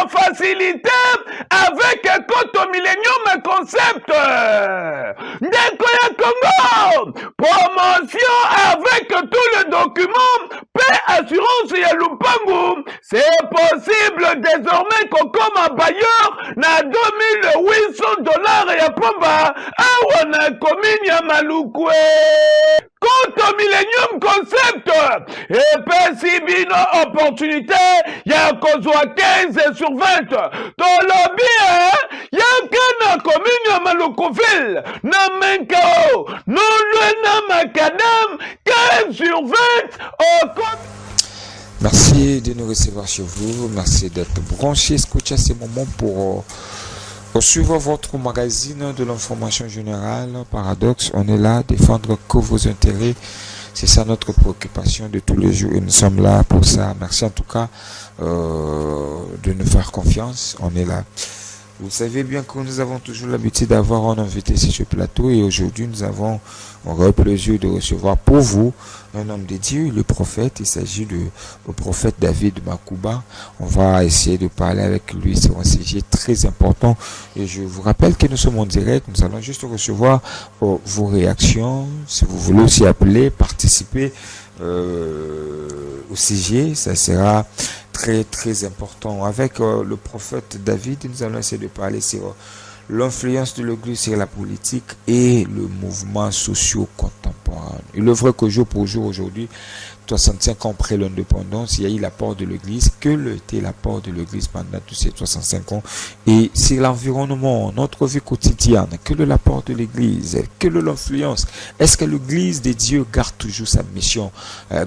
en facilité avec Koto Millennium Concept. Ndeko ya Congo, promotion avec tout le document, paix assurance ya Lupangu. C'est possible désormais qu'on comme bailleur na $2,800 ya pamba awa na commune ya Malukwe. Koto Millennium Concept et pesi bino opportunité ya kozwa 15 sur 20 tolobi yaka na commune ya Malukuville na Menkao nolwe na Macadam 15 sur 20 au Merci de nous recevoir chez vous, merci d'être branchés, scotché à ces moments pour suivre votre magazine de l'information générale. Paradoxe, on est là, défendre que vos intérêts. C'est ça notre préoccupation de tous les jours et nous sommes là pour ça. Merci en tout cas de nous faire confiance. On est là. Vous savez bien que nous avons toujours l'habitude d'avoir un invité sur ce plateau et aujourd'hui nous avons le plaisir de recevoir pour vous un homme de Dieu, le prophète. Il s'agit du prophète David Makouba. On va essayer de parler avec lui sur un sujet très important et je vous rappelle que nous sommes en direct. Nous allons juste recevoir vos réactions. Si vous voulez aussi appeler, participer au sujet, ça sera très important. Avec le prophète David, nous allons essayer de parler sur l'influence de l'Église sur la politique et le mouvement socio-contemporain. Il est vrai que jour pour jour aujourd'hui, 65 ans après l'indépendance, il y a eu l'apport de l'Église. Quel était l'apport de l'Église pendant tous ces 65 ans? Et c'est l'environnement, notre vie quotidienne. Quel est l'apport de l'Église? Quelle est l'influence? Est-ce que l'Église de Dieu garde toujours sa mission,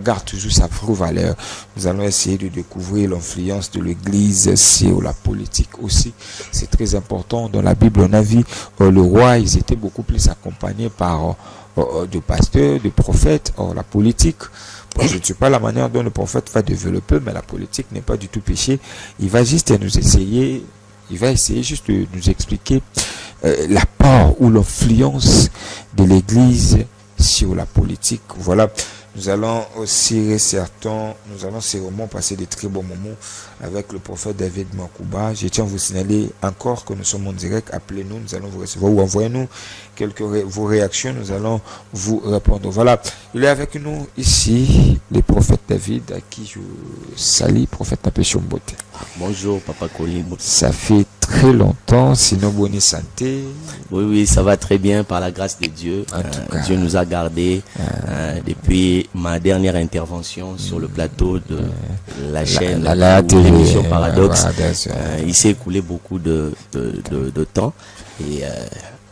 garde toujours sa vraie valeur? Nous allons essayer de découvrir l'influence de l'Église sur la politique aussi. C'est très important. Dans la Bible, on a vu le roi, ils étaient beaucoup plus accompagnés par de pasteurs, de prophètes. Or, la politique, je ne sais pas la manière dont le prophète va développer, mais la politique n'est pas du tout péché. Il va juste essayer juste de nous expliquer l'apport ou l'influence de l'Église sur la politique. Voilà. Nous allons aussi sûrement passer des très bons moments avec le prophète David Makouba. Je tiens à vous signaler encore que nous sommes en direct. Appelez-nous, nous allons vous recevoir ou envoyez-nous vos réactions. Nous allons vous répondre. Voilà, il est avec nous ici, le prophète David, à qui je salue, prophète Napéchon Mbote. Bonjour, Papa Colin. Ça fait très longtemps, sinon bonne santé. Oui, ça va très bien par la grâce de Dieu. Dieu nous a gardés depuis ma dernière intervention sur le plateau de la chaîne de l'émission Paradoxe. Il s'est écoulé beaucoup de temps et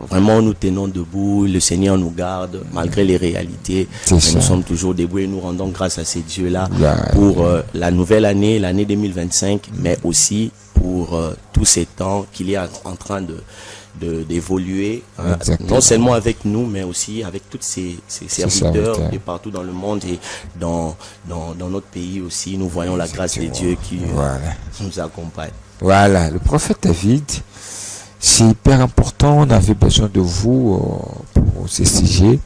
vraiment nous tenons debout, le Seigneur nous garde malgré les réalités. Nous sommes toujours debout et nous rendons grâce à ces dieux-là pour la nouvelle année, l'année 2025, mais aussi pour tous ces temps qu'il est en train d'évoluer, non seulement avec nous, mais aussi avec tous ces serviteurs de partout dans le monde et dans notre pays aussi. Nous voyons la grâce de Dieu qui nous accompagne. Voilà, le prophète David, c'est hyper important. On avait besoin de vous pour ces sujets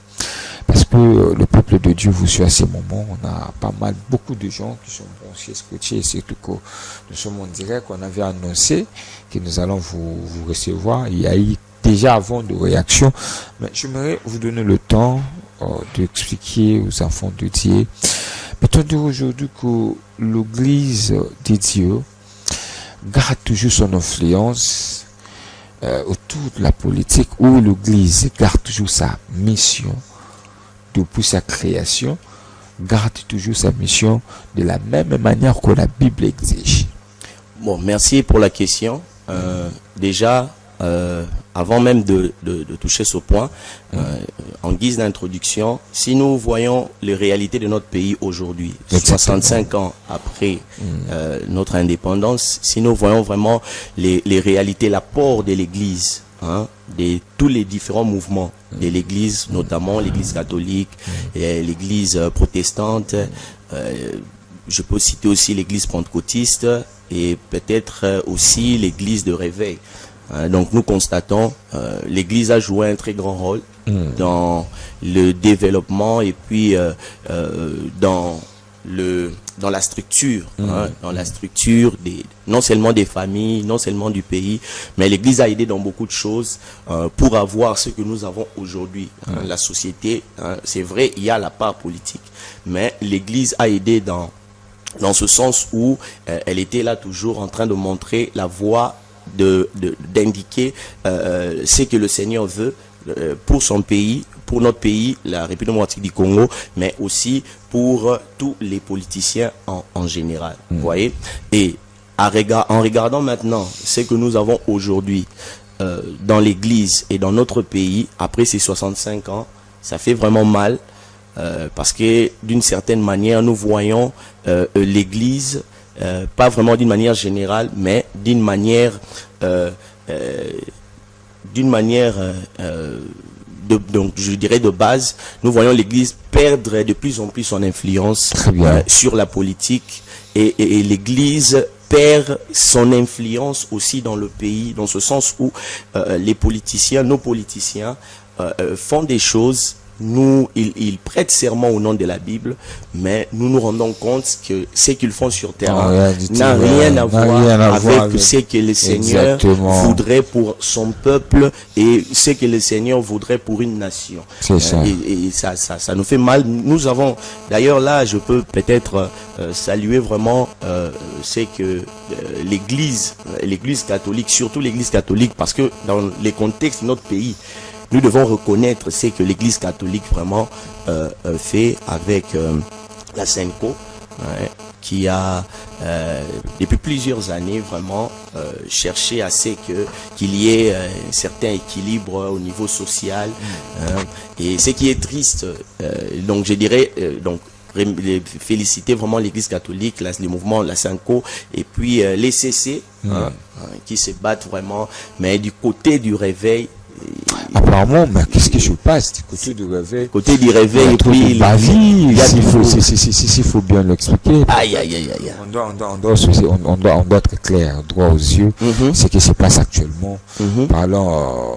parce que le peuple de Dieu vous suit à ces moments. On a beaucoup de gens qui sont branchés, scotchés, et surtout que nous sommes en direct. On avait annoncé que nous allons vous recevoir. Il y a eu déjà avant de réaction, mais j'aimerais vous donner le temps d'expliquer aux enfants de Dieu. Peut-on dire aujourd'hui que l'Église de Dieu garde toujours son influence autour de la politique, où l'Église garde toujours sa mission depuis sa création, garde toujours sa mission de la même manière que la Bible exige? Bon, merci pour la question. Déjà, avant même de toucher ce point, en guise d'introduction, si nous voyons les réalités de notre pays aujourd'hui, 65 ans après notre indépendance, si nous voyons vraiment les réalités, l'apport de l'Église, de tous les différents mouvements de l'Église, notamment l'Église catholique, et l'Église protestante, je peux citer aussi l'Église pentecôtiste et peut-être aussi l'Église de réveil. Donc nous constatons l'Église a joué un très grand rôle dans le développement et puis dans dans la structure, dans la structure non seulement des familles, non seulement du pays, mais l'Église a aidé dans beaucoup de choses pour avoir ce que nous avons aujourd'hui. La société, c'est vrai, il y a la part politique, mais l'Église a aidé dans ce sens où elle était là toujours en train de montrer la voie, d'indiquer ce que le Seigneur veut pour son pays, pour notre pays, la République démocratique du Congo, mais aussi pour tous les politiciens en général. Vous voyez? Et en regardant maintenant ce que nous avons aujourd'hui dans l'Église et dans notre pays, après ces 65 ans, ça fait vraiment mal parce que d'une certaine manière, nous voyons l'Église, pas vraiment d'une manière générale, mais d'une manière donc je dirais de base, nous voyons l'Église perdre de plus en plus son influence sur la politique et l'Église perd son influence aussi dans le pays, dans ce sens où les politiciens, nos politiciens font des choses. Ils prêtent serment au nom de la Bible, mais nous nous rendons compte que ce qu'ils font sur terre n'a rien à voir avec ce que le Seigneur voudrait pour son peuple et ce que le Seigneur voudrait pour une nation. Et ça nous fait mal. Nous avons, d'ailleurs là, je peux peut-être saluer vraiment ce que l'Église catholique, surtout l'Église catholique, parce que dans les contextes de notre pays, nous devons reconnaître ce que l'Église catholique vraiment fait avec la Senko, qui a depuis plusieurs années vraiment cherché à ce qu'il y ait un certain équilibre au niveau social. Et ce qui est triste, donc je dirais féliciter vraiment l'Église catholique, le mouvement la Senko et puis les CC qui se battent vraiment, mais du côté du réveil. Apparemment, mais qu'est-ce que je passe du côté du réveil? Côté du réveil, et puis s'il faut bien l'expliquer. On doit être clair, droit aux yeux, ce qui se passe actuellement. Parlons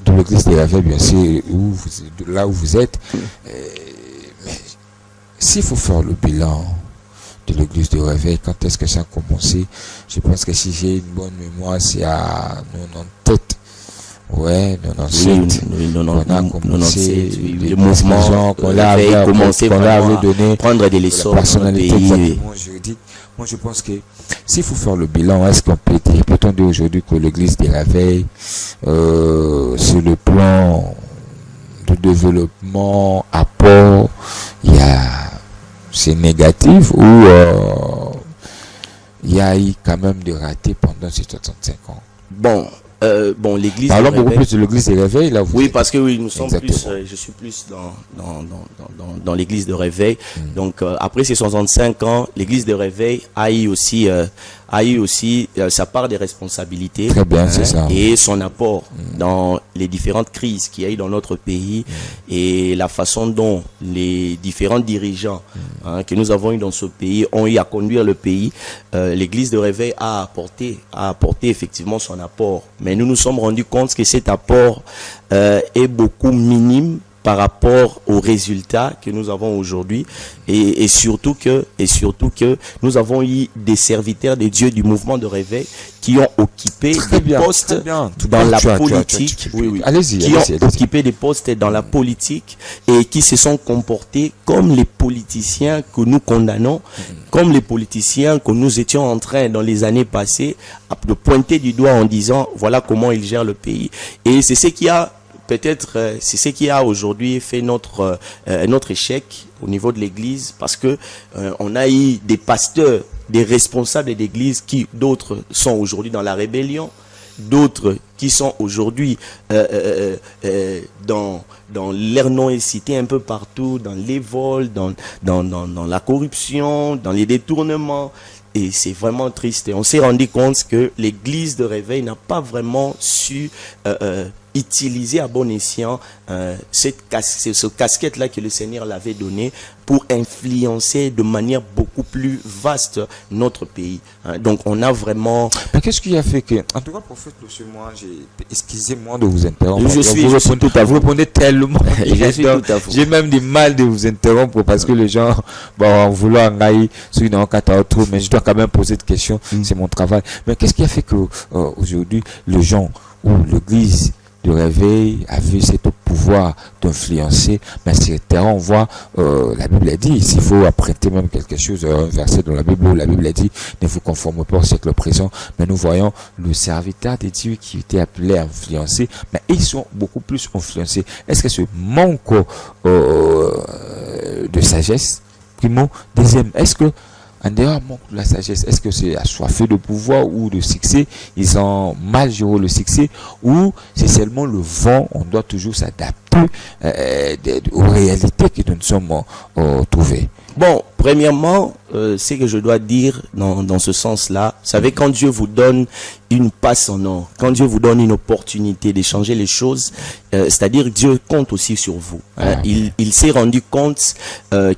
de l'église des réveils, bien sûr, là où vous êtes. Mais s'il faut faire le bilan de l'église de réveil, quand est-ce que ça a commencé? Je pense que si j'ai une bonne mémoire, c'est à 97. Ouais, 97. On a commencé le mouvement qu'on avait commencé à prendre des leçons dans le pays. Moi, je pense que s'il faut faire le bilan, est-ce qu'on peut-on dire aujourd'hui que l'église des réveils, sur le plan de développement, apport, c'est négatif ou il y a eu quand même des ratés pendant ces 65 ans? Bon, l'église. Parlons beaucoup plus de l'église des réveils, là. Oui, parce que nous sommes plus. Je suis plus dans l'église de réveil. Donc, après ces 65 ans, l'église de réveil a eu aussi sa part des responsabilités. Très bien, c'est ça. Et son apport dans les différentes crises qu'il y a eu dans notre pays et la façon dont les différents dirigeants que nous avons eu dans ce pays ont eu à conduire le pays. L'église de réveil a apporté effectivement son apport. Mais nous nous sommes rendus compte que cet apport est beaucoup minime par rapport aux résultats que nous avons aujourd'hui et surtout que nous avons eu des serviteurs de Dieu du mouvement de réveil qui ont occupé des postes dans la politique, qui ont occupé des postes dans la politique et qui se sont comportés comme les politiciens que nous condamnons, comme les politiciens que nous étions en train dans les années passées de pointer du doigt en disant voilà comment ils gèrent le pays. Et c'est ce qui a peut-être c'est ce qui a aujourd'hui fait notre échec au niveau de l'église, parce que on a eu des pasteurs, des responsables d'église qui d'autres sont aujourd'hui dans la rébellion, d'autres qui sont aujourd'hui dans leur nom est cité un peu partout, dans les vols, dans la corruption, dans les détournements. Et c'est vraiment triste. Et on s'est rendu compte que l'église de réveil n'a pas vraiment su utiliser à bon escient ce casquette-là que le Seigneur l'avait donné pour influencer de manière beaucoup plus vaste notre pays. Donc on a vraiment... Mais qu'est-ce qui a fait que... En tout cas, prophète, moi, excusez-moi de vous interrompre. Vous répondez tellement. J'ai même du mal de vous interrompre parce que les gens vont vouloir engager sur une enquête à autre, mais je dois quand même poser des questions. C'est mon travail. Mais qu'est-ce qui a fait que aujourd'hui, les gens ou l'église de réveil a vu cet pouvoir d'influencer, mais sur le terrain, on voit, la Bible a dit, s'il faut apprêter même quelque chose, un verset dans la Bible où la Bible a dit, ne vous conformez pas au siècle présent, mais nous voyons le serviteur de Dieu qui était appelé à influencer, mais ils sont beaucoup plus influencés. Est-ce que ce manque de sagesse, primo, deuxième, est-ce que en dehors manque de la sagesse, est-ce que c'est assoiffé de pouvoir ou de succès, ils ont mal géré le succès, ou c'est seulement le vent, on doit toujours s'adapter aux réalités que nous sommes trouvées? Bon, premièrement, ce que je dois dire dans ce sens-là, vous savez, quand Dieu vous donne une passe en or, quand Dieu vous donne une opportunité d'échanger les choses, c'est-à-dire Dieu compte aussi sur vous. Il s'est rendu compte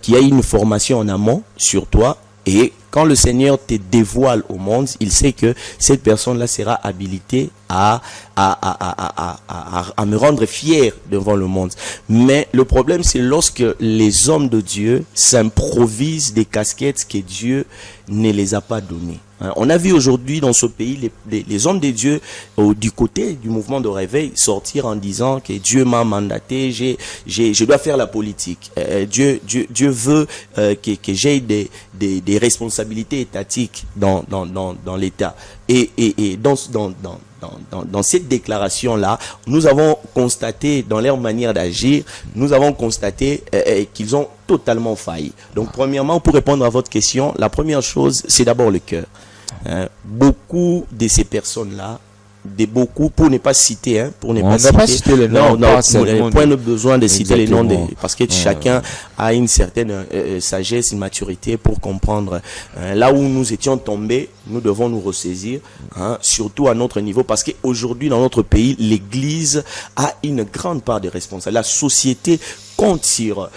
qu'il y a une formation en amont sur toi. Et quand le Seigneur te dévoile au monde, il sait que cette personne-là sera habilitée à me rendre fier devant le monde. Mais le problème, c'est lorsque les hommes de Dieu s'improvisent des casquettes que Dieu ne les a pas données. On a vu aujourd'hui dans ce pays les hommes de Dieu du côté du mouvement de réveil sortir en disant que Dieu m'a mandaté, je dois faire la politique. Dieu veut que j'ai des responsabilités étatiques dans l'État. Et dans cette déclaration-là, nous avons constaté dans leur manière d'agir, nous avons constaté qu'ils ont totalement failli. Donc premièrement, pour répondre à votre question, la première chose, c'est d'abord le cœur. Beaucoup de ces personnes-là, pour ne pas citer, les noms, point de besoin de citer les noms, parce que chacun a une certaine sagesse, une maturité pour comprendre là où nous étions tombés. Nous devons nous ressaisir, surtout à notre niveau, parce qu'aujourd'hui dans notre pays, l'Église a une grande part de responsabilité. La société compte sur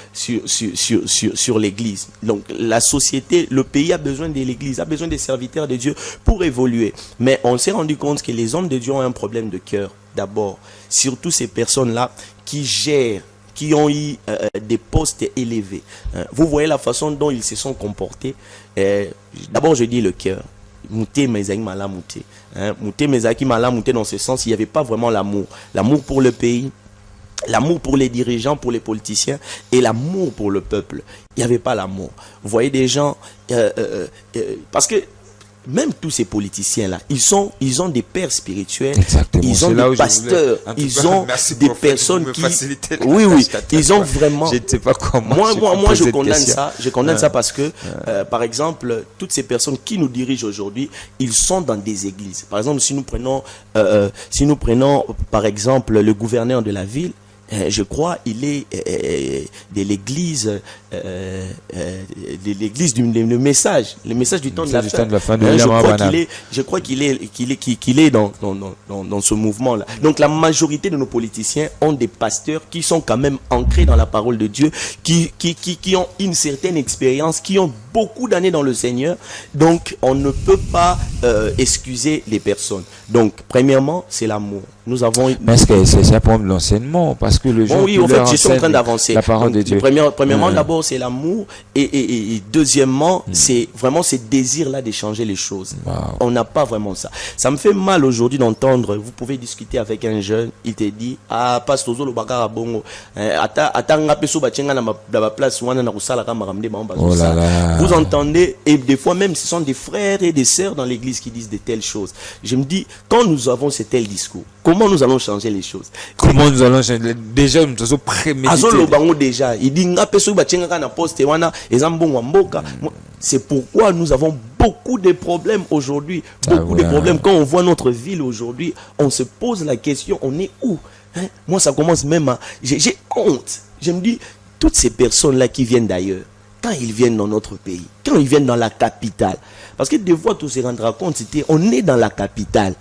l'Église. Donc la société, le pays a besoin de l'Église, a besoin des serviteurs de Dieu pour évoluer. Mais on s'est rendu compte que les hommes de Dieu ont un problème de cœur d'abord. Surtout ces personnes-là qui gèrent, qui ont eu des postes élevés. Vous voyez la façon dont ils se sont comportés. D'abord je dis le cœur. Mouté mezaki malamouté. Mouté mezaki malamouté dans ce sens, il n'y avait pas vraiment l'amour. L'amour pour le pays, l'amour pour les dirigeants, pour les politiciens et l'amour pour le peuple. Il n'y avait pas l'amour. Vous voyez des gens, parce que même tous ces politiciens-là, ils ont des pères spirituels, exactement. Ils ont des pasteurs, ils ont des personnes qui... Oui, ils ont vraiment... Je ne sais pas comment... Moi je condamne ça. Je condamne ça parce que, par exemple, toutes ces personnes qui nous dirigent aujourd'hui, ils sont dans des églises. Par exemple, si nous prenons par exemple, le gouverneur de la ville, je crois il est de l'église du message, le message du temps de la fin. Je crois qu'il est dans ce mouvement là. Donc la majorité de nos politiciens ont des pasteurs qui sont quand même ancrés dans la parole de Dieu, qui ont une certaine expérience, qui ont beaucoup d'années dans le Seigneur. Donc on ne peut pas excuser les personnes. Donc premièrement, c'est l'amour. Nous avons... Mais est-ce que c'est un problème de l'enseignement? Parce que le gens oui, en fait, je suis en train d'avancer. La parole de Dieu. Premièrement, d'abord, c'est l'amour. Et deuxièmement, c'est vraiment ce désir-là d'échanger les choses. Wow. On n'a pas vraiment ça. Ça me fait mal aujourd'hui d'entendre, vous pouvez discuter avec un jeune, il te dit, ah, passe au zolo bakara bongo. Vous entendez, et des fois même, ce sont des frères et des sœurs dans l'église qui disent de telles choses. Je me dis, quand nous avons ce tel discours, comment nous allons changer les choses? Comment nous allons changer? Déjà, nous avons prémédité. Déjà, il dit c'est pourquoi nous avons beaucoup de problèmes aujourd'hui. Beaucoup de problèmes. Quand on voit notre ville aujourd'hui, on se pose la question, on est où? Moi, ça commence même à... J'ai honte. Je me dis, toutes ces personnes-là qui viennent d'ailleurs, quand ils viennent dans notre pays, quand ils viennent dans la capitale, parce que des fois, tout se rendra compte, on est dans la capitale.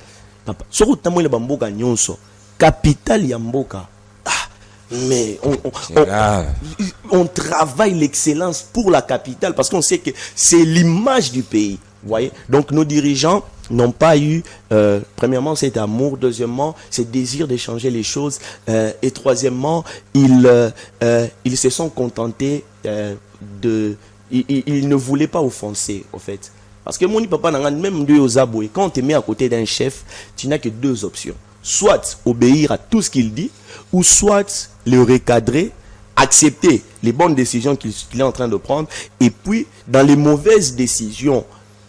capitale Yamboka. Mais on travaille l'excellence pour la capitale parce qu'on sait que c'est l'image du pays. Vous voyez? Donc nos dirigeants n'ont pas eu, premièrement, cet amour, deuxièmement, ce désir de changer les choses, et troisièmement, ils se sont contentés ils ne voulaient pas offenser, au fait. Parce que mon papa n'a même deux aux aboués. Quand on te met à côté d'un chef, tu n'as que deux options. Soit obéir à tout ce qu'il dit, ou soit le recadrer, accepter les bonnes décisions qu'il est en train de prendre, et puis, dans les mauvaises décisions,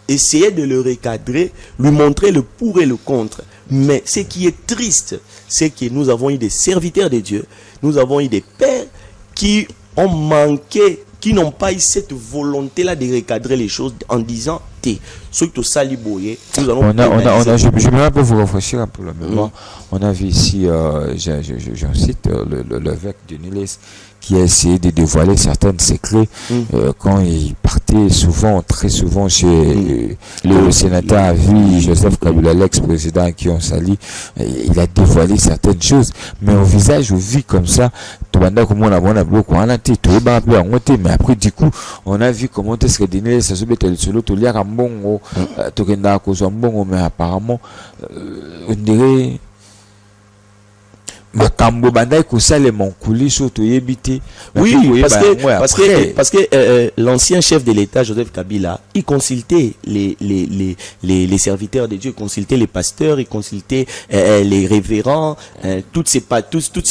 essayer de le recadrer, lui montrer le pour et le contre. Mais ce qui est triste, c'est que nous avons eu des serviteurs de Dieu, nous avons eu des pères qui ont manqué, qui n'ont pas eu cette volonté-là de recadrer les choses en disant surtout Saliboye, nous allons je vais un peu vous rafraîchir un peu la mémoire. On a vu ici, j'en cite l'évêque de Niles qui a essayé de dévoiler certains secrets quand il partait souvent, très souvent chez le sénateur à vie, Joseph Kabila, l'ex-président qui ont sali, il a dévoilé certaines choses, mais au visage, au vu comme ça, mais après du coup, on a vu comment est-ce que Niles ça se met solo to lire mbongo tokenda kozwa mbongo, mais apparemment on dirait makambo bandai kosale mon coulisses to yebité. Oui, parce que l'ancien chef de l'État Joseph Kabila, il consultait les serviteurs de Dieu, il consultait les pasteurs, il consultait les révérends, toutes ces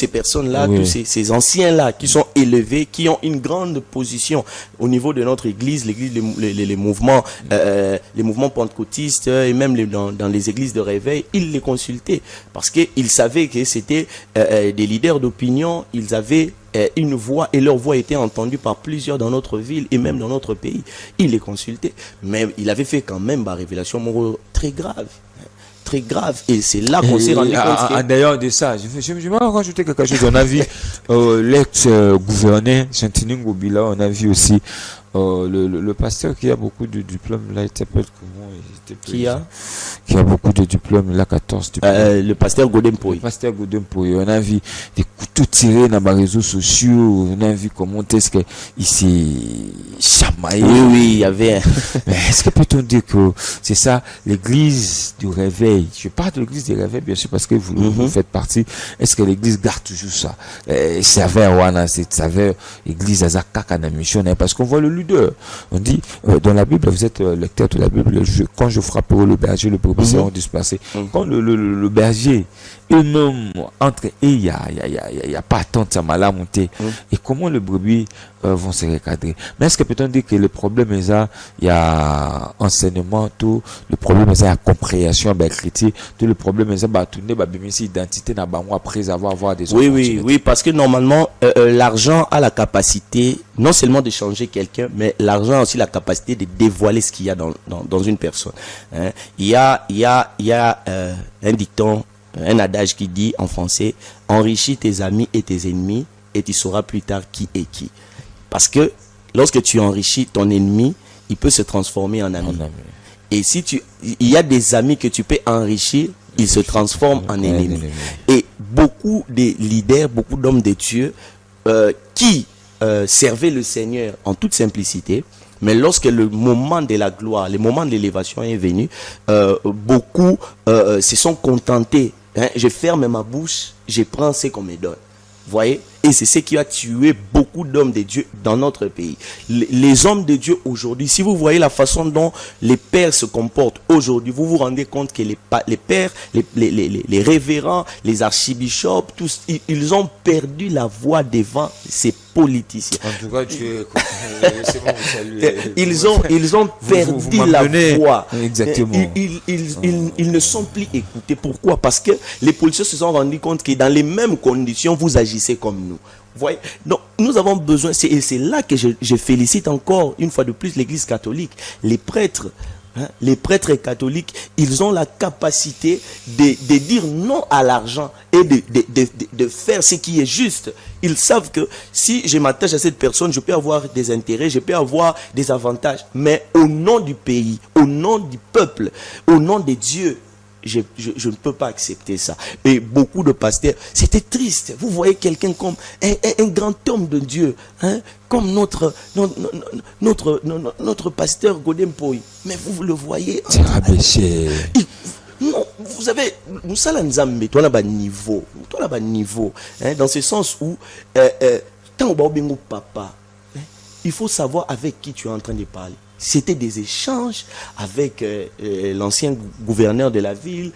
personnes là, tous ces anciens là qui sont élevés, qui ont une grande position au niveau de notre église, les mouvements pentecôtistes et même dans les églises de réveil, il les consultait parce que il savait que c'était des leaders d'opinion, ils avaient une voix et leur voix était entendue par plusieurs dans notre ville et même dans notre pays. Il les consultait, mais il avait fait quand même une révélation morale très grave. Très grave, et c'est là qu'on s'est rendu compte. D'ailleurs de ça, je vais rajouter quelque chose. On a vu l'ex-gouverneur Chantining Gobila, on a vu aussi le pasteur qui a beaucoup de diplômes, là, il s'appelle comment? Qui a beaucoup de diplômes, il a 14 diplômes. Le pasteur Godempoy. Le pasteur Godempoy, on a vu des couteaux tirés dans les réseaux sociaux, on a vu comment est-ce qu'il s'est chamaillé. Oui, il y avait. Mais est-ce que peut-on dire que c'est ça, l'église du réveil? Je parle de l'église du réveil, bien sûr, parce que vous faites partie. Est-ce que l'église garde toujours ça? Ça avait l'église à Zakaka mission, parce qu'on voit le leader. On dit, dans la Bible, vous êtes lecteur de la Bible, quand je frapperai le berger, le brebis seront dispersés. Quand le berger, eux-mêmes, entre eux, il n'y a pas tant de samala monter. Et comment les brebis vont se recadrer? Mais est-ce que peut-on dire que le problème est ça, il y a enseignement, tout, le problème est ça, il y a compréhension, critique, tout le problème est ça, tourner, identité, après avoir des autres. Oui, parce que normalement, l'argent a la capacité, non seulement de changer quelqu'un, mais l'argent a aussi la capacité de dévoiler ce qu'il y a dans une personne. Hein? Il y a un dicton, un adage qui dit en français: enrichis tes amis et tes ennemis et tu sauras plus tard qui est qui. Parce que lorsque tu enrichis ton ennemi, il peut se transformer en ami. Et il y a des amis que tu peux enrichir, ils se transforment en ennemis. Et beaucoup de leaders, beaucoup d'hommes de Dieu qui servaient le Seigneur en toute simplicité, mais lorsque le moment de la gloire, le moment de l'élévation est venu, beaucoup se sont contentés. Je ferme ma bouche, je prends ce qu'on me donne. Voyez? Et c'est ce qui a tué beaucoup d'hommes de Dieu dans notre pays. Les hommes de Dieu aujourd'hui, si vous voyez la façon dont les pères se comportent aujourd'hui, vous vous rendez compte que les pères, les révérends, les archibishops, tous, ils ont perdu la voix devant ces politiciens. En tout cas, ils ont perdu la voix. Exactement. Ils ne sont plus écoutés. Pourquoi? Parce que les politiciens se sont rendus compte que dans les mêmes conditions, vous agissez comme nous. Voyez? Donc, nous avons besoin, et c'est là que je félicite encore une fois de plus l'Église catholique, les prêtres. Les prêtres catholiques, ils ont la capacité de dire non à l'argent et de faire ce qui est juste. Ils savent que si je m'attache à cette personne, je peux avoir des intérêts, je peux avoir des avantages. Mais au nom du pays, au nom du peuple, au nom de Dieu, je ne peux pas accepter ça. Et beaucoup de pasteurs, c'était triste. Vous voyez quelqu'un comme un grand homme de Dieu, hein, comme notre pasteur Godem Poi. Mais vous le voyez. C'est rabaissé. Non, vous savez, nous sommes Nzambe, toi là-bas niveau, hein, dans ce sens où, tant au papa, hein, il faut savoir avec qui tu es en train de parler. C'était des échanges avec l'ancien gouverneur de la ville.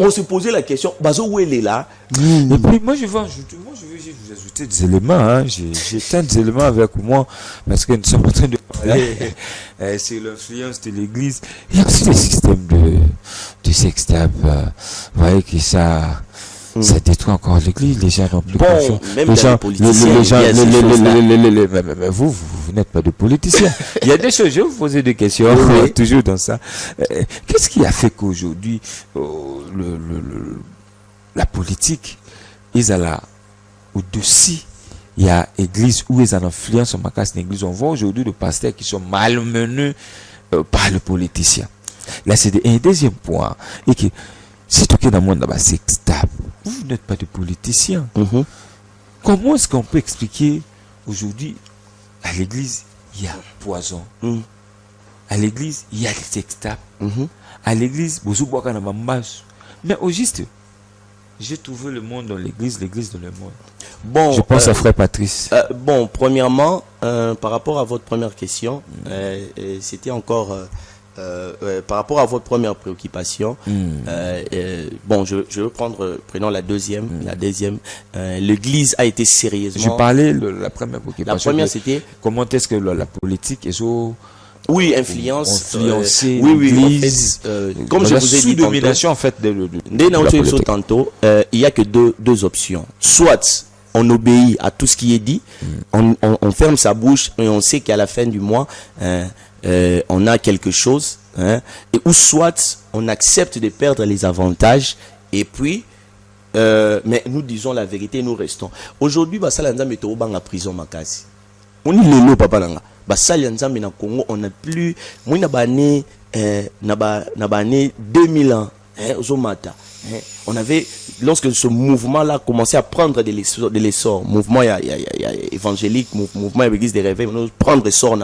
On se posait la question, Bazo, où elle est là? Et puis, moi, je veux vous ajouter des éléments. Hein. J'ai tant d'éléments avec moi, parce que nous sommes en train de parler sur l'influence de l'Église. Il y a aussi des systèmes de sextape. Vous voyez que ça détruit encore l'Église. Les gens n'ont plus confiance. Même les gens, vous n'êtes pas de politiciens. Il y a des choses, je vais vous poser des questions, toujours dans ça. Qu'est-ce qui a fait qu'aujourd'hui, la politique, ils ont là, au-dessus, il y a église où ils ont influence sur ma casse d'église. On voit aujourd'hui des pasteurs qui sont malmenés par les politiciens. Là, c'est un deuxième point. Et que, si tu es dans le monde là-bas, c'est stable. Vous n'êtes pas de politiciens. Comment est-ce qu'on peut expliquer aujourd'hui, à l'église, il y a poison. À l'église, il y a des sextapes. À l'église, mais au juste, j'ai trouvé le monde dans l'église dans le monde. Bon, je pense à frère Patrice. Bon, premièrement, par rapport à votre première question, c'était encore par rapport à votre première préoccupation. Bon, je vais prenons la deuxième. L'église a été sérieusement. Je parlais de la première préoccupation. La première, c'était comment est-ce que la politique est so. Oui, influencer l'Église. Comme je vous ai dit domination en fait tantôt, il y a que deux options. Soit on obéit à tout ce qui est dit, on ferme sa bouche et on sait qu'à la fin du mois, on a quelque chose, hein, ou soit on accepte de perdre les avantages et puis mais nous disons la vérité, nous restons. Aujourd'hui, Basalanza meto banga prison makasi. On est lelo papa langa. Basalanza na Congo, on n'a plus moi na bané 2000 ans, hein, Zomata. On avait, lorsque ce mouvement-là commençait à prendre de l'essor, mouvement évangélique, mouvement église des réveils, prendre essor,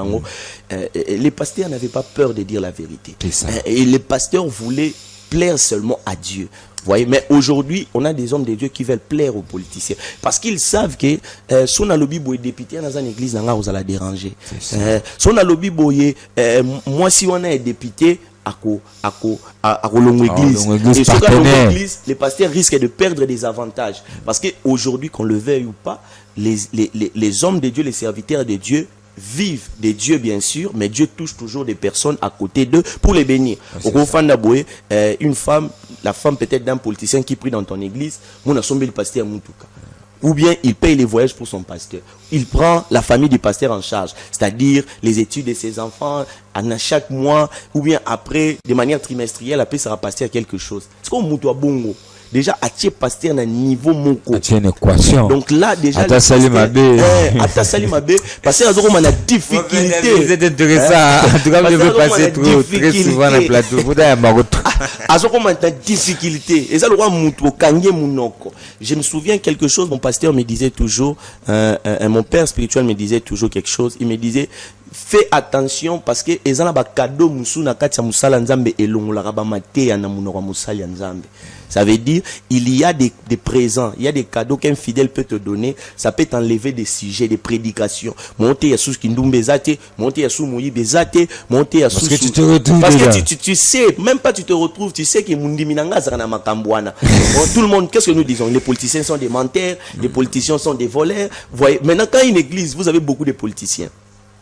les pasteurs n'avaient pas peur de dire la vérité. Et les pasteurs voulaient plaire seulement à Dieu. Vous voyez, mais aujourd'hui, on a des hommes de Dieu qui veulent plaire aux politiciens. Parce qu'ils savent que si on a lobby boy député dans une église, vous allez déranger. Si on a lobby boy, moi si on est député, à l'église. Et sur l'église, les pasteurs risquent de perdre des avantages. Parce qu'aujourd'hui, qu'on le veuille ou pas, les hommes de Dieu, les serviteurs de Dieu, vivent de Dieu bien sûr, mais Dieu touche toujours des personnes à côté d'eux pour les bénir. Une femme, la femme peut-être d'un politicien qui prie dans ton église, mon assemblée le pasteur Moutouka. Ou bien il paye les voyages pour son pasteur. Il prend la famille du pasteur en charge, c'est-à-dire les études de ses enfants à chaque mois, ou bien après, de manière trimestrielle, après ça va passer à quelque chose. C'est comme Moutoua Bongo. Déjà, à pasteur à niveau moko. Une équation. Donc là, déjà. Ata Salimabé. Ata Salimabé. Pasteur, on a la difficulté. Vous êtes intéressant. En tout cas, vous devez passer très souvent dans le plateau. Vous avez ma retour. On a la difficulté. Et ça, le roi Moutou, Kanye Mounoko. Je me souviens quelque chose, mon pasteur me disait toujours, mon père spirituel me disait toujours quelque chose. Il me disait, fais attention parce que les gens ont des cadeaux na katia musala nzambe elongola ba mate ya na munoko musala nzambe. Ça veut dire il y a des présents, il y a des cadeaux qu'un fidèle peut te donner, ça peut t'enlever des sujets, des prédications. Monter ya sous kindumbe zate, monter ya sous moyi bezate, monter ya sous. Parce que tu te retrouves. Parce que tu sais, même pas tu te retrouves, tu sais que mundi minanga zana makambwana. Tout le monde, qu'est-ce que nous disons? Les politiciens sont des menteurs, les politiciens sont des voleurs. Vous voyez, maintenant quand une église, vous avez beaucoup de politiciens.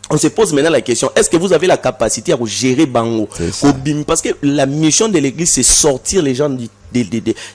On se pose maintenant la question, est-ce que vous avez la capacité à gérer Bango? Parce que la mission de l'église, c'est sortir les gens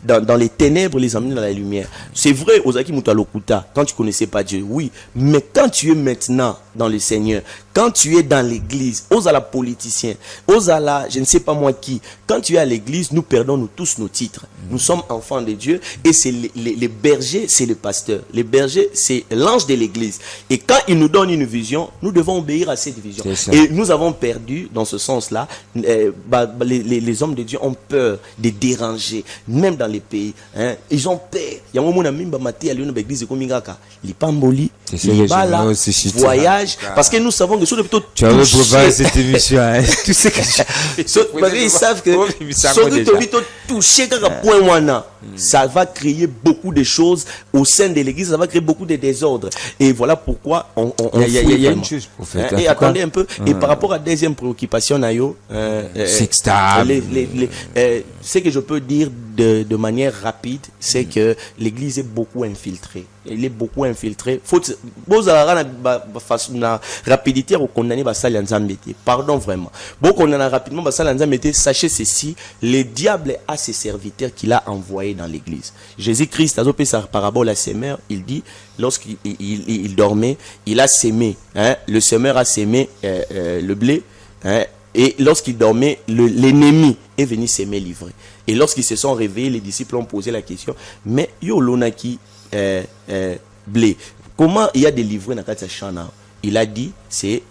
dans les ténèbres, les amener dans la lumière. C'est vrai, Ozaki Moutalokuta, quand tu ne connaissais pas Dieu, oui. Mais quand tu es maintenant dans le Seigneur, quand tu es dans l'église, ose à la politicien, ose à la, je ne sais pas moi qui, quand tu es à l'église, nous perdons nous tous nos titres. Nous sommes enfants de Dieu et c'est les bergers, c'est le pasteur. Les bergers, c'est l'ange de l'église. Et quand il nous donne une vision, nous devons obéir à cette vision. Et nous avons perdu, dans ce sens-là, les hommes de Dieu ont peur de déranger, même dans les pays. Hein, ils ont peur. Il y a un moment où l'église voyage, parce que nous savons que sur le plutôt tu avais préparé cette émission, hein. Tout ce que ils savent que ça va créer beaucoup de choses au sein de l'église, ça va créer beaucoup de désordres. Et voilà pourquoi il y a une chose, prophète. Et attendez un peu. Et par rapport à la deuxième préoccupation, ce que je peux dire de manière rapide, c'est que l'église est beaucoup infiltrée. Il est beaucoup infiltré. Faut na rapidité au condamner basali nzambete. Pardon vraiment. Beaucoup on a rapidement basali nzambete. Sachez ceci, le diable a ses serviteurs qu'il a envoyés dans l'église. Jésus-Christ a opéré sa parabole à semeur. Il dit lorsqu'il dormait, il a sémé. Hein, le semeur a sémé le blé. Hein, et lorsqu'il dormait, l'ennemi est venu s'aimer livré. Et lorsqu'ils se sont réveillés, les disciples ont posé la question, mais yo lonaki blé, comment il y a des livrés dans cette chambre? Il a dit, c'est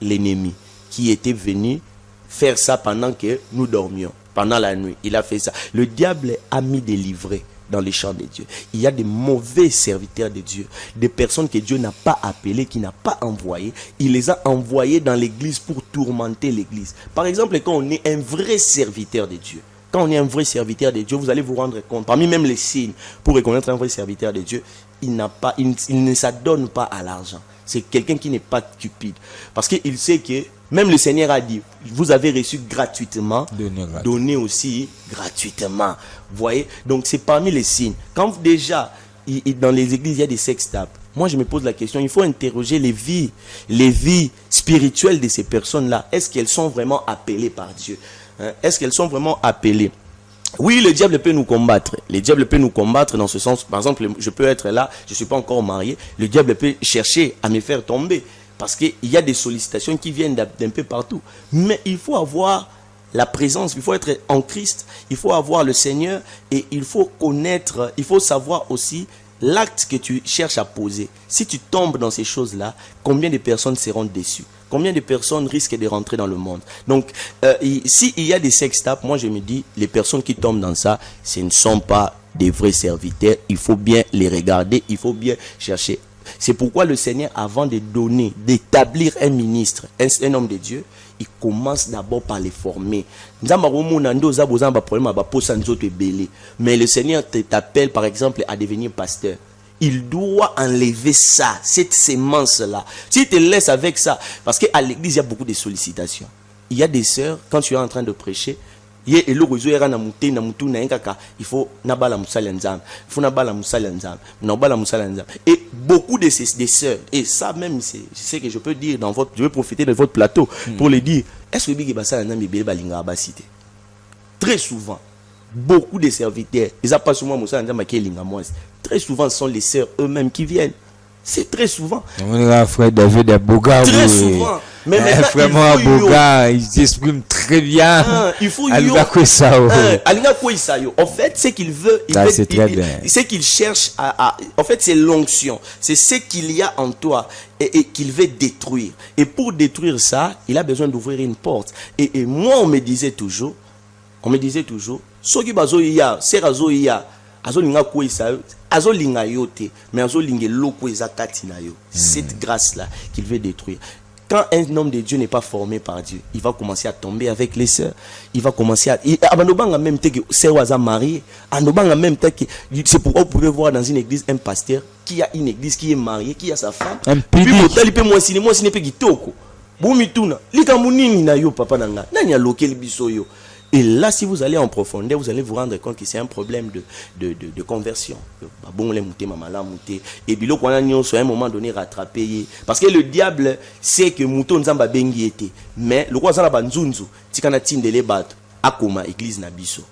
l'ennemi qui était venu faire ça pendant que nous dormions, pendant la nuit. Il a fait ça. Le diable a mis des livrés dans les champs de Dieu. Il y a des mauvais serviteurs de Dieu, des personnes que Dieu n'a pas appelées, qui n'a pas envoyées. Il les a envoyés dans l'église pour tourmenter l'église. Par exemple, quand on est un vrai serviteur de Dieu, quand on est un vrai serviteur de Dieu, vous allez vous rendre compte, parmi même les signes pour reconnaître un vrai serviteur de Dieu, il ne s'adonne pas à l'argent. C'est quelqu'un qui n'est pas stupide. Parce qu'il sait que même le Seigneur a dit, vous avez reçu gratuitement, donnez aussi gratuitement. Vous voyez? Donc c'est parmi les signes. Quand déjà, dans les églises, il y a des sextapes. Moi, je me pose la question, il faut interroger les vies spirituelles de ces personnes-là. Est-ce qu'elles sont vraiment appelées par Dieu? Hein? Est-ce qu'elles sont vraiment appelées? Oui, le diable peut nous combattre. Le diable peut nous combattre dans ce sens. Par exemple, je peux être là, je ne suis pas encore marié. Le diable peut chercher à me faire tomber. Parce qu'il y a des sollicitations qui viennent d'un peu partout. Mais il faut avoir la présence, il faut être en Christ, il faut avoir le Seigneur et il faut connaître, il faut savoir aussi l'acte que tu cherches à poser. Si tu tombes dans ces choses-là, combien de personnes seront déçues? Combien de personnes risquent de rentrer dans le monde? Donc, s'il y a des sextapes, moi je me dis, les personnes qui tombent dans ça, ce ne sont pas des vrais serviteurs. Il faut bien les regarder, il faut bien chercher. C'est pourquoi le Seigneur, avant de donner, d'établir un ministre, un homme de Dieu, il commence d'abord par les former. Mais le Seigneur t'appelle par exemple à devenir pasteur. Il doit enlever ça, cette sémence-là. Si tu te laisses avec ça, parce qu'à l'église, il y a beaucoup de sollicitations. Il y a des sœurs, quand tu es en train de prêcher, il faut et beaucoup de ces sœurs, et ça même c'est ce que je peux dire je vais profiter de votre plateau pour le dire. Est-ce que très souvent beaucoup de serviteurs, très souvent ce sont les sœurs eux-mêmes qui viennent. C'est très souvent. Frère David Aboga. Très souvent. Mais vraiment Aboga, il s'exprime très bien. Il faut En fait, ce qu'il veut, ce qu'il cherche en fait, c'est l'onction. C'est ce qu'il y a en toi et qu'il veut détruire. Et pour détruire ça, il a besoin d'ouvrir une porte. Et moi, on me disait toujours, Soki bazo iya, serazo iya, azolinga ko isayo, azolinga yote, mais azolinga loko ezakati na yo. Cette grâce là qu'il veut détruire. Quand un homme de Dieu n'est pas formé par Dieu, il va commencer à tomber avec les sœurs. Il va commencer à abanobanga même temps que sœur waza marié, anobanga même temps que c'est pourquoi vous pouvez voir dans une église un pasteur qui a une église qui est marié, qui a sa femme. Puis il peut moi signer pe kitoko. Bomituna, likamunini na yo papa nanga. Nanya lokeli biso yo. Et là, si vous allez en profondeur, vous allez vous rendre compte que c'est un problème de conversion. Et puis, à un moment donné, rattraper. Parce que le diable sait que Mouton Nzamba Bengi était. Mais le roi Zala Banzunzu, Tikana Tindele Bat, Akoma, Église Nabiso.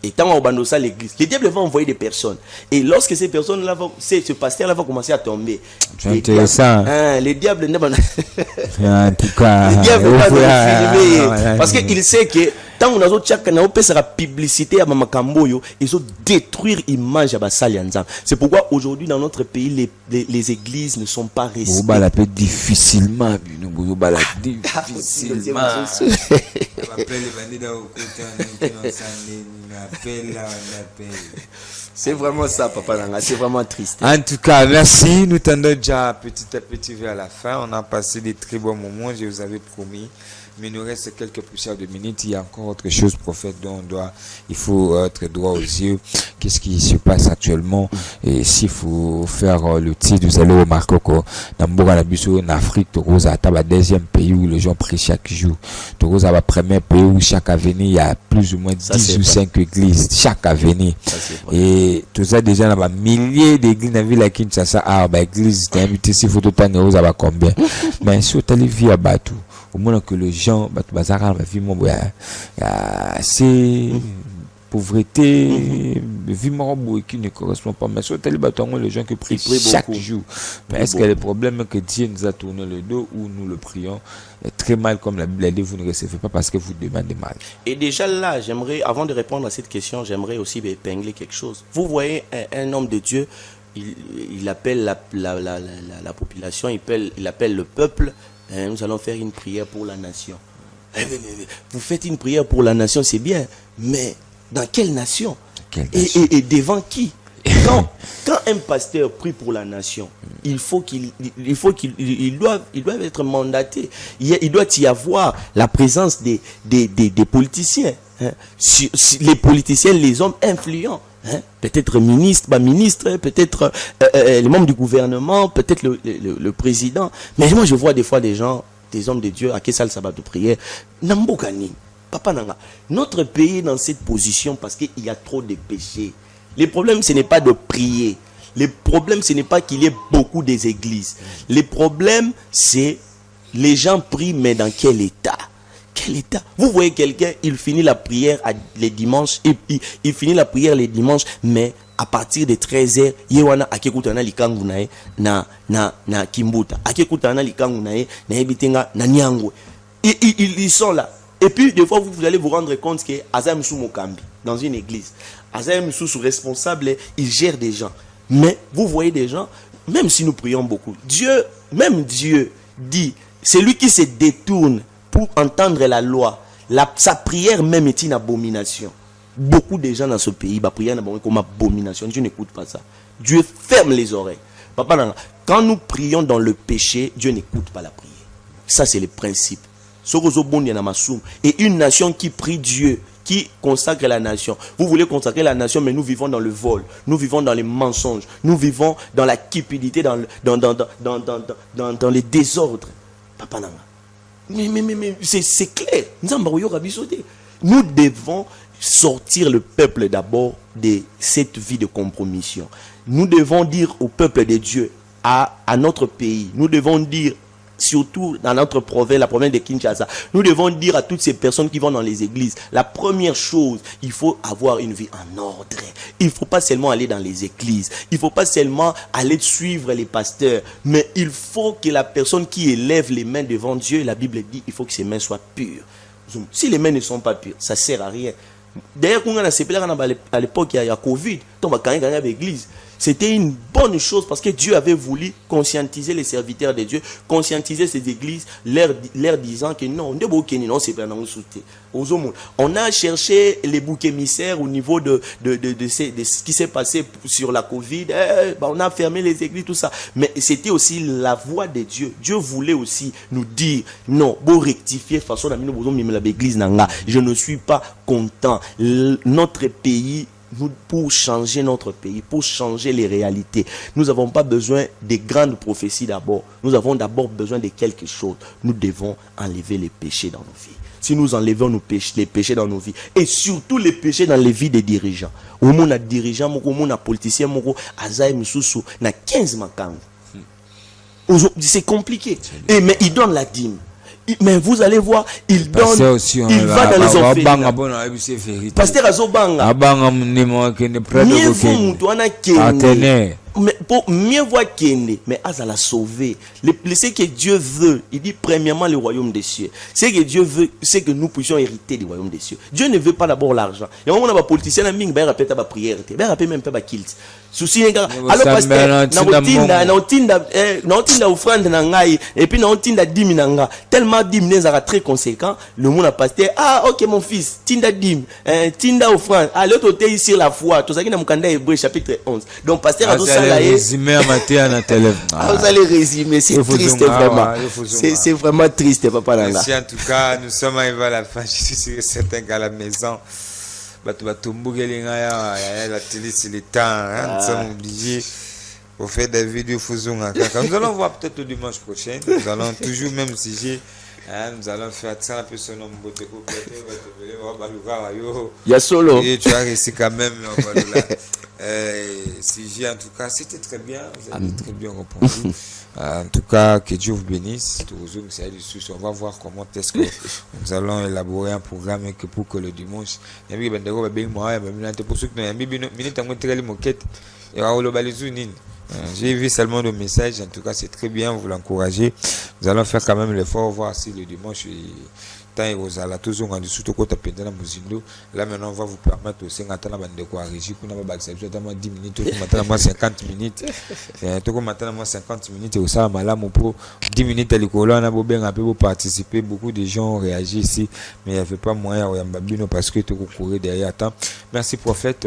Et tant au bandosa l'église, le diable va envoyer des personnes. Et lorsque ces personnes-là ce pasteur-là va commencer à tomber. C'est intéressant. Les diables en tout cas, le diable va nous filmer. Parce qu'il sait que tant on a la publicité à Mamakamboyo, ils ont détruire l'image à Basalianzan. C'est pourquoi aujourd'hui dans notre pays, les églises ne sont pas respectées. Difficilement. C'est vraiment ça, Papa Nanga. C'est vraiment triste. En tout cas, merci. Nous tendons déjà petit à petit vers la fin. On a passé des très bons moments, je vous avais promis. Mais il nous reste quelques poussières de minutes. Il y a encore autre chose, prophète, dont il faut être droit aux yeux. Qu'est-ce qui se passe actuellement? Et s'il faut faire le titre, vous allez remarquer que en Afrique, Togo a un deuxième pays où les gens prient chaque jour. Togo a un premier pays où chaque avenue, il y a plus ou moins 10 ou 5 églises, chaque avenue. Et tout ça, déjà, il y a milliers d'églises dans la ville à Kinshasa. Ah, église, t'es invité, s'il faut tout le temps, ça va combien? Mais si tu as les vies à Batou, au moins que les gens, c'est pauvreté, vie qui ne correspond pas. Mais sur les gens qui prient chaque jour. Mais est-ce que le problème est que Dieu nous a tourné le dos ou nous le prions très mal, comme la Bible dit, vous ne recevez pas parce que vous demandez mal? Et déjà là, avant de répondre à cette question, j'aimerais aussi épingler quelque chose. Vous voyez un homme de Dieu, il appelle la population, il appelle le peuple. Nous allons faire une prière pour la nation. Vous faites une prière pour la nation, c'est bien, mais dans quelle nation? Et devant qui? Quand un pasteur prie pour la nation, il doit être mandaté. Il doit y avoir la présence des politiciens. Les politiciens, les hommes influents. Peut-être ministre, peut-être les membres du gouvernement, peut-être le président. Mais moi, je vois des fois des gens, des hommes de Dieu, à quel salle sabbat de prière. Nambokani, Papa Nanga, notre pays est dans cette position parce qu'il y a trop de péchés. Le problème, ce n'est pas de prier. Le problème, ce n'est pas qu'il y ait beaucoup des églises. Le problème, c'est les gens prient, mais dans quel état? Quel état? Vous voyez quelqu'un, il finit la prière les dimanches, il finit la prière les dimanches, mais à partir de 13h, yewana akekutana likangu nae na Kimbuta, akekutana likangu nae na ebitenga na Nyangwe. Ils sont là. Et puis des fois vous allez vous rendre compte que Azam sous Mokambi dans une église, Azam sous responsable, il gère des gens. Mais vous voyez des gens, même si nous prions beaucoup, Dieu dit, c'est lui qui se détourne pour entendre la loi. Sa prière même est une abomination. Beaucoup de gens dans ce pays, la prière est comme abomination. Dieu n'écoute pas ça. Dieu ferme les oreilles. Papa, quand nous prions dans le péché, Dieu n'écoute pas la prière. Ça, c'est le principe. Et une nation qui prie Dieu, qui consacre la nation. Vous voulez consacrer la nation, mais nous vivons dans le vol. Nous vivons dans les mensonges. Nous vivons dans la cupidité, dans les désordres. Papa, mais c'est clair. Nous devons sortir le peuple d'abord de cette vie de compromission. Nous devons dire au peuple de Dieu, à notre pays, nous devons dire, surtout dans notre province, la province de Kinshasa, nous devons dire à toutes ces personnes qui vont dans les églises, la première chose, il faut avoir une vie en ordre. Il ne faut pas seulement aller dans les églises, il ne faut pas seulement aller suivre les pasteurs, mais il faut que la personne qui élève les mains devant Dieu, la Bible dit, il faut que ses mains soient pures. Si les mains ne sont pas pures, ça ne sert à rien. D'ailleurs, à l'époque, il y a Covid, l'église. C'était une bonne chose parce que Dieu avait voulu conscientiser les serviteurs de Dieu, conscientiser ces églises, leur disant que non, on a cherché les boucs émissaires au niveau de ce qui s'est passé sur la Covid. On a fermé les églises, tout ça. Mais c'était aussi la voix de Dieu. Dieu voulait aussi nous dire, non, pour rectifier, façon je ne suis pas content. Notre pays, pour changer notre pays, pour changer les réalités, nous n'avons pas besoin de grandes prophéties d'abord. Nous avons d'abord besoin de quelque chose. Nous devons enlever les péchés dans nos vies. Si nous enlevons les péchés dans nos vies, et surtout les péchés dans les vies des dirigeants. Au monde a dirigeant, au monde a politicien, Azaï Moussoussou, na 15 makango. C'est compliqué. Mais ils donnent la dîme. Mais vous allez voir, il donne, aussi, il va dans les orphelins. Pasteur Azobanga. Mieux vaut Moutouana Kende. Mais pour mieux voir Kende, mais Azala sauver. Ce que Dieu veut, il dit premièrement le royaume des cieux. Ce que Dieu veut, c'est que nous puissions hériter du royaume des cieux. Dieu ne veut pas d'abord l'argent. Il y a un moment où les politiciens ont répété la prière, ils ont même pas kilt. Souci les gars. Alors pasteur, na offrande na ngai et puis na otinda 10 nanga. Tellement 10 sera très conséquent, le monde a pasteur, ah OK mon fils, tinda 10, tinda offrande. Ah l'autre côté ici la foi, tout ça qui dans Mukanda Hébreu chapitre 11. Donc pasteur a tout ça là. Résumé à matin à télé. Vous allez résumer, c'est triste vraiment. C'est vraiment triste papa Nanga. Merci en tout cas, nous sommes arrivés à la fin, je suis sûr certain qu'à la maison la télé c'est le temps, nous sommes obligés pour faire des vidéos Fuzunga. Nous allons voir peut-être le dimanche prochain, nous allons toujours même sujet. Nous allons faire ça un peu son nom. Il y a solo. Et tu as réussi quand même. Sujet en tout cas, c'était très bien. Vous avez très bien répondu. En tout cas, que Dieu vous bénisse. On va voir comment est-ce que nous allons élaborer un programme pour que le dimanche, j'ai vu seulement le message, en tout cas c'est très bien, vous l'encouragez. Nous allons faire quand même l'effort, voir si le dimanche temps et aux alas toujours en dessous de côté pendant Muzindo. Là maintenant on va vous permettre aussi d'entendre la bande de quoi régie pour n'avoir accepté notamment 10 minutes, maintenant 50 minutes. Tout comme maintenant 50 minutes et au ça malam pour 10 minutes à l'école on a beau bien un peu pour participer, beaucoup de gens ont réagi ici, mais il n'y avait pas moyen au Yambabino parce que tout courir derrière temps. Merci prophète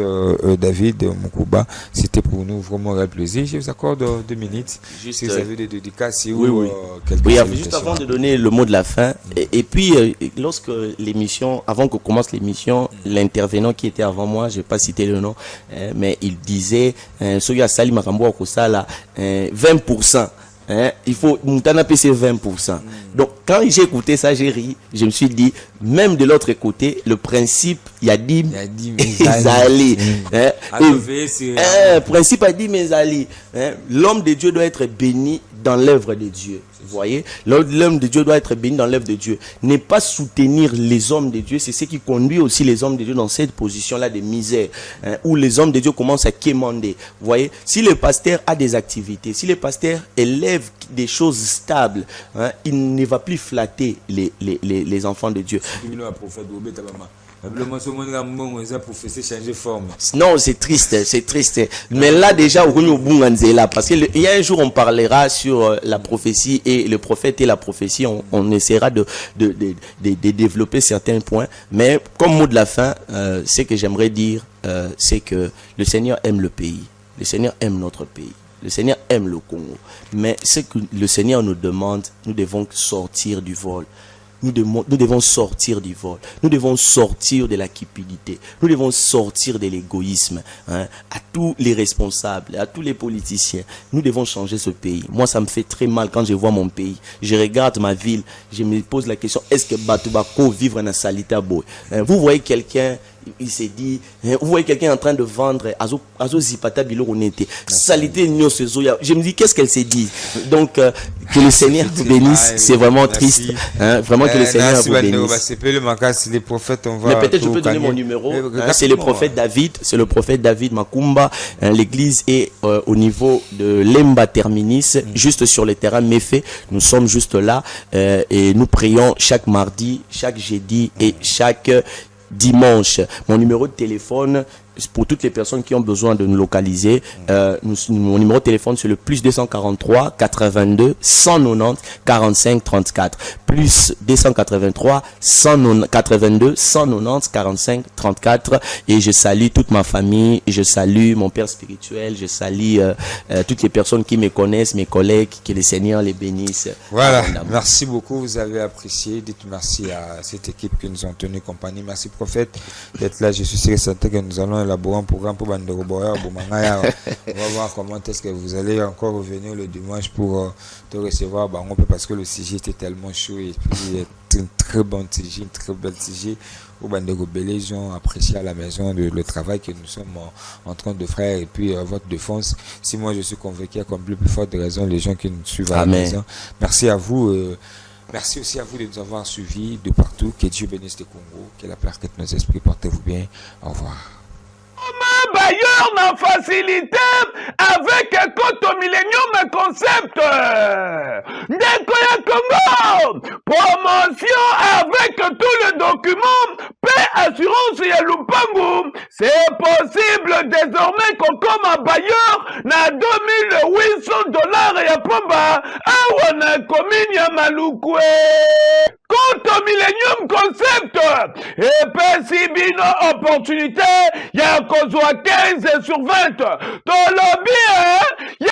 David Moukouba, c'était pour nous vraiment un plaisir. Je vous accorde 2 minutes. Juste, si vous avez des dédicaces ou quelque chose. Juste avant de donner le mot de la fin et puis lorsque l'émission, avant que commence l'émission, l'intervenant qui était avant moi, je vais pas citer le nom, mais il disait, Soya Sali Makambo Akosala, 20%. Il faut Moutana PC 20%. Donc quand j'ai écouté ça, j'ai ri. Je me suis dit, même de l'autre côté, le principe, il y a 10 Mezali. Principe a dit Mezali. L'homme de Dieu doit être béni dans l'œuvre de Dieu. Vous voyez, l'homme de Dieu doit être béni dans l'œuvre de Dieu. Ne pas soutenir les hommes de Dieu, c'est ce qui conduit aussi les hommes de Dieu dans cette position-là de misère, où les hommes de Dieu commencent à quémander. Vous voyez, si le pasteur a des activités, si le pasteur élève des choses stables, il ne va plus flatter les enfants de Dieu. Non, c'est triste. Mais là déjà, parce qu'il y a un jour on parlera sur la prophétie et le prophète et la prophétie. On essaiera de développer certains points. Mais comme mot de la fin, ce que j'aimerais dire, c'est que le Seigneur aime le pays. Le Seigneur aime notre pays. Le Seigneur aime le Congo. Mais ce que le Seigneur nous demande, nous devons sortir du vol. Nous devons sortir du vol. Nous devons sortir de la cupidité. Nous devons sortir de l'égoïsme. À tous les responsables, à tous les politiciens. Nous devons changer ce pays. Moi, ça me fait très mal quand je vois mon pays. Je regarde ma ville. Je me pose la question, est-ce que Batubako vivre dans Salita Boy? Vous voyez quelqu'un, il s'est dit, vous voyez quelqu'un en train de vendre Azo Zipata Bilo Onete. Salité Nyo Sezoya. Je me dis, qu'est-ce qu'elle s'est dit? Donc, que le Seigneur vous bénisse. C'est vraiment triste. Vraiment que le Seigneur vous bénisse. Les prophètes, mais peut-être je peux donner mon numéro. C'est le prophèt David. C'est le prophète David Makumba. L'église est au niveau de Lemba Terminis, juste sur le terrain Méfait. Nous sommes juste là et nous prions chaque mardi, chaque jeudi et chaque dimanche. Mon numéro de téléphone pour toutes les personnes qui ont besoin de nous localiser, mon numéro de téléphone c'est le plus 243 82 190 45 34 plus 283 182 190 45 34 et je salue toute ma famille, je salue mon père spirituel, je salue toutes les personnes qui me connaissent, mes collègues, que le Seigneur les bénisse. Voilà, merci beaucoup, vous avez apprécié, dites merci à cette équipe qui nous ont tenu compagnie, merci prophète d'être là, je suis sûr et certain que nous allons élaborer un programme pour Bandero Boya. On va voir comment est-ce que vous allez encore revenir le dimanche pour te recevoir parce que le sujet était tellement chaud et puis une très bonne sujet, une très belle sujet. Au Bandero Belé, ils ont apprécié à la maison le travail que nous sommes en train de faire et puis votre défense. Si moi je suis convaincu, comme plus forte raison, les gens qui nous suivent à la maison. Merci à vous. Merci aussi à vous de nous avoir suivis de partout. Que Dieu bénisse le Congo. Que la paix quitte nos esprits. Portez-vous bien. Au revoir. Bailleur n'a facilité avec Koto Millennium Concept. Ndeko ya Congo. Promotion avec tout le document. Paix assurance ya Lupangu. C'est possible désormais qu'on comme un bailleur na $2,800 ya pamba. Awana komini ya Malukwe. Koto Millennium Concept. Et puis si bino opportunité. Ya kozwa 15 sur 20 tolobi